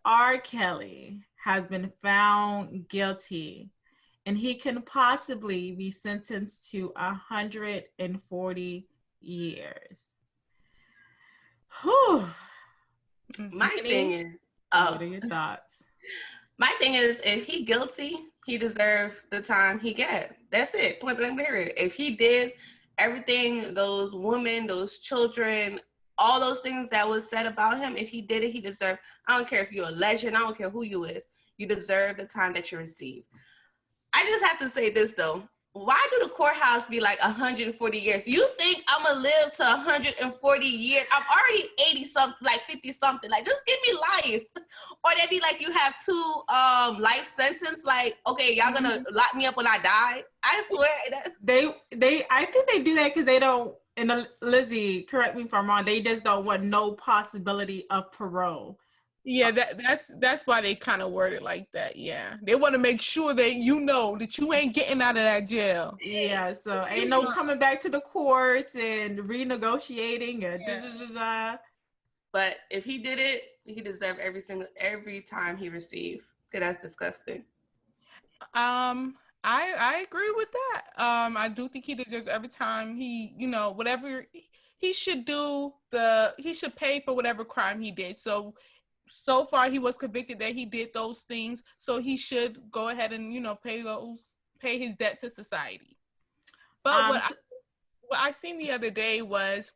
R. Kelly has been found guilty and he can possibly be sentenced to 140 years. Whew. My thing is, what are your thoughts? My thing is, if he guilty, he deserved the time he get. That's it. Point blank period. If he did everything, those women, those children, all those things that was said about him, if he did it, he deserved. I don't care if you're a legend. I don't care who you is. You deserve the time that you receive. I just have to say this though. Why do the courthouse be like 140 years? You think I'm gonna live to 140 years? I'm already 80 something, like 50 something. Like, just give me life. Or they be like, you have two life sentence. Like, okay, y'all gonna lock me up when I die? I swear. I think they do that because they don't. And Lizzie, correct me if I'm wrong. They just don't want no possibility of parole. Yeah, that's why they kind of word it like that. Yeah, they want to make sure that you know that you ain't getting out of that jail. Yeah, so ain't no coming back to the courts and renegotiating and da-da-da-da. But if he did it, he deserved every time he received. Cause that's disgusting. I agree with that. I do think he deserves every time he, whatever he should do, he should pay for whatever crime he did. So far he was convicted that he did those things, so he should go ahead and pay his debt to society. But what I seen the other day was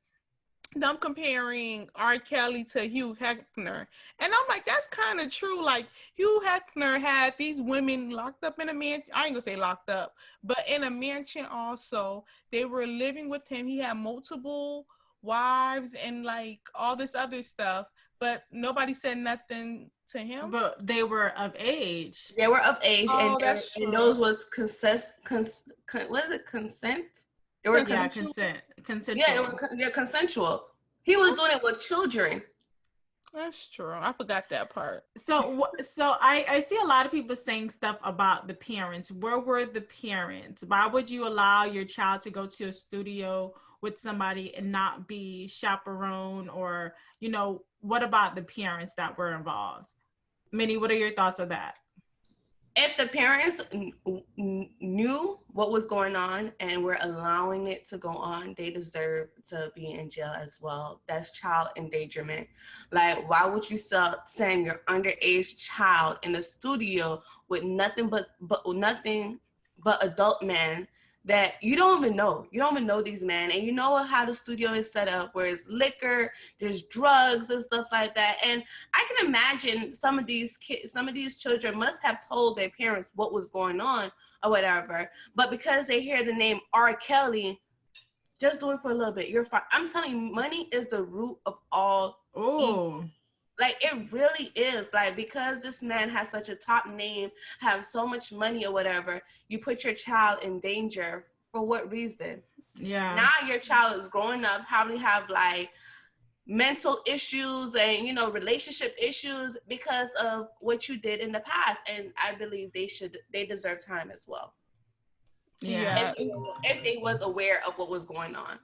them comparing R. Kelly to Hugh Hefner, and I'm like, that's kind of true. Like, Hugh Hefner had these women locked up in a mansion. I ain't gonna say locked up, but in a mansion also. They were living with him. He had multiple wives and like all this other stuff, but nobody said nothing to him. But they were of age. They were of age, oh, that's true. And those was consent. They were consensual. Yeah, they're consensual. He was doing it with children. That's true. I forgot that part. So I see a lot of people saying stuff about the parents. Where were the parents? Why would you allow your child to go to a studio with somebody and not be chaperone? Or, what about the parents that were involved? Minnie, what are your thoughts on that? If the parents knew what was going on and were allowing it to go on, they deserve to be in jail as well. That's child endangerment. Like, why would you send your underage child in the studio with nothing but adult men that you don't even know? You don't even know these men, and you know how the studio is set up, where it's liquor, there's drugs and stuff like that. And I can imagine some of these children must have told their parents what was going on or whatever, but because they hear the name R. Kelly, just do it for a little bit, you're fine. I'm telling you, money is the root of all evil. Like, it really is. Like, because this man has such a top name, have so much money or whatever, you put your child in danger. For what reason? Yeah. Now your child is growing up, probably have like mental issues and, relationship issues because of what you did in the past. And I believe they deserve time as well. Yeah. If they was aware of what was going on.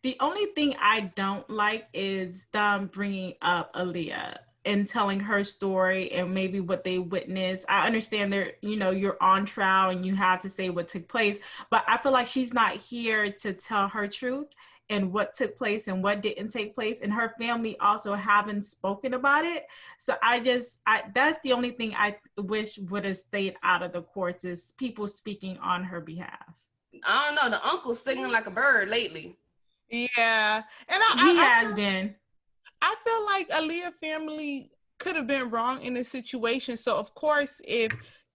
The only thing I don't like is them bringing up Aaliyah and telling her story and maybe what they witnessed. I understand you're on trial and you have to say what took place, but I feel like she's not here to tell her truth and what took place and what didn't take place. And her family also haven't spoken about it. So that's the only thing I wish would have stayed out of the courts, is people speaking on her behalf. I don't know. The uncle's singing like a bird lately. Yeah, and he has been. I feel like Aaliyah family could have been wrong in this situation. So of course, if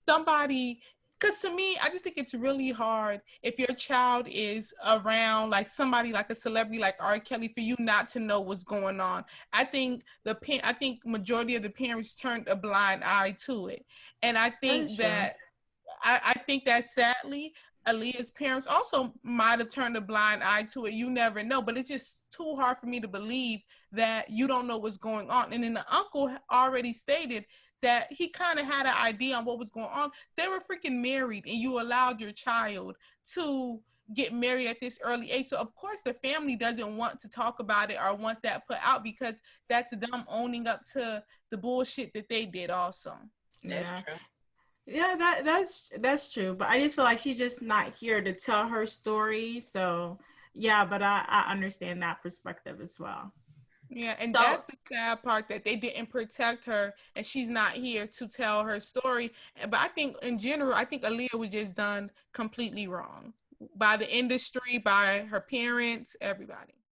somebody, because to me, I just think it's really hard if your child is around like somebody like a celebrity like R. Kelly for you not to know what's going on. I think majority of the parents turned a blind eye to it, and I think I think that sadly, Aaliyah's parents also might have turned a blind eye to it. You never know, but it's just too hard for me to believe that you don't know what's going on. And then the uncle already stated that he kind of had an idea on what was going on. They were freaking married, and you allowed your child to, get married at this early age. So of course the family doesn't want to talk about it or want that put out, because that's them owning up to the bullshit that they did also. That's Yeah. true. Yeah, that's true. But I just feel like she's just not here to tell her story. So yeah, but I understand that perspective as well. Yeah, and So that's the sad part, that they didn't protect her and she's not here to tell her story. But I think in general, I think Aaliyah was just done completely wrong by the industry, by her parents, everybody.